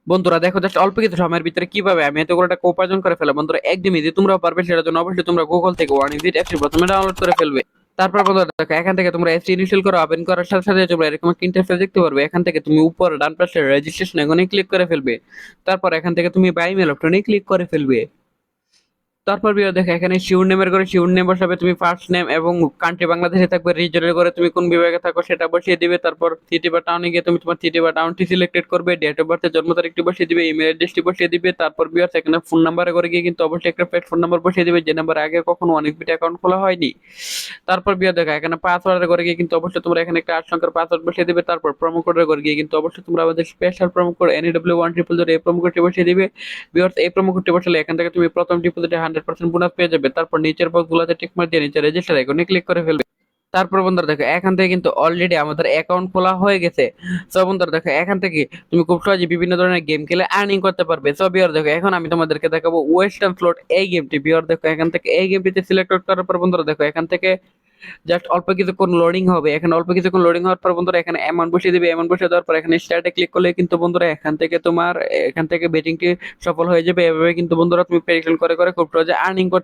বন্ধুরা দেখো জাস্ট অল্প কিছু সময়ের ভিতরে কিভাবে আমি এতগুলো টাকা উপার্জন করে ফেলা। বন্ধুরা একদমই যে তোমরাও পারবে, সেটার জন্য অবশ্যই তোমরা গুগল থেকে ওয়ান ইজিট অ্যাপটি প্রথমে ডাউনলোড করে ফেলবে। তারপর বন্ধুরা দেখো এখান থেকে তোমরা অ্যাপটি ইনস্টল করো, ওপেন করার সাথে সাথে তোমরা এরকম একটা ইন্টারফেস দেখতে পারবে। এখান থেকে তুমি উপর ডান পাশে রেজিস্ট্রেশন এখানে ক্লিক করে ফেলবে। তারপর এখান থেকে তুমি বাই মেল অপশনে ক্লিক করে ফেলবে। তারপর বিয়ে দেখো এখানে শিউর নেমের করে শিউর নেম বসাবে, তুমি ফার্স্ট নেম এবং কান্ট্রি বাংলাদেশে থাকবে, রিজনের করে তুমি কোন বিভাগে থাকো সেটা বসিয়ে দিবে। তারপর সিটি বা টাউনে গিয়ে তুমি তোমার সিটি বা টাউনটি সিলেক্টেড করবে, ডেট অফ বার্থে জন্ম তারিখটি বসিয়ে দিবে, ইমেল অ্যাড্রেসটি বসিয়ে দিবে। তারপর বিয়ার এখানে ফোন নাম্বারে করে গিয়ে কিন্তু অবশ্যই একটা পেড ফোন নাম্বার বসিয়ে দিবে, যে নাম্বার আগে কখনো অনেক বিট অ্যাকাউন্ট খোলা হয়নি। তারপর বিয়ে দেখা এখানে পাসওয়ার্ডের করে গিয়ে কিন্তু অবশ্যই তোমরা এখানে একটা 8 সংখ্যার পাসওয়ার্ড বসিয়ে দিবে। তারপর প্রোমো কোডের করে গিয়ে কিন্তু অবশ্যই তোমরা আমাদের স্পেশাল প্রোমো কোড NEW100 এই প্রোমো কোডটি বসিয়ে দিবে। ভিউয়ার্স এই প্রোমো কোডটি বসালে এখান থেকে তুমি প্রথম ডিপোজিটে 100% বোনাস পেয়ে যাবে। তারপর নিচের বক্সগুলোতে টিক মার দিয়ে নিচে রেজিস্টার আইকনে ক্লিক করে ফেলবে। তারপর বন্ধুরা দেখো এখান থেকে কিন্তু অলরেডি আমাদের অ্যাকাউন্ট খোলা হয়ে গেছে। সো বন্ধুরা দেখো এখান থেকে তুমি খুব সহজে বিভিন্ন ধরনের গেম খেলে আর্নিং করতে পারবে। সো বিয়ার দেখো এখন আমি তোমাদেরকে দেখাবো ওয়েস্টার্ন ফ্লোট এই গেমটি। বিয়ার দেখো এখান থেকে এই গেমটিতে সিলেক্ট করার পর বন্ধুরা দেখো এখান থেকে জাস্ট অল্প কিছুক্ষণ লোডিং হবে। এখানে অল্প কিছুক্ষণ লোডিং হওয়ার পর বন্ধুরা এখানে অ্যামাউন্ট বসিয়ে দিবে। অ্যামাউন্ট বসিয়ে দেওয়ার পর এখানে স্টার্টে ক্লিক করলে কিন্তু বন্ধুরা এখান থেকে তোমার এখান থেকে বেটিংটি সফল হয়ে যাবে। এভাবে কিন্তু বন্ধুরা তুমি প্রেডিকশন করে করে খুব সহজে আর্নিং করতে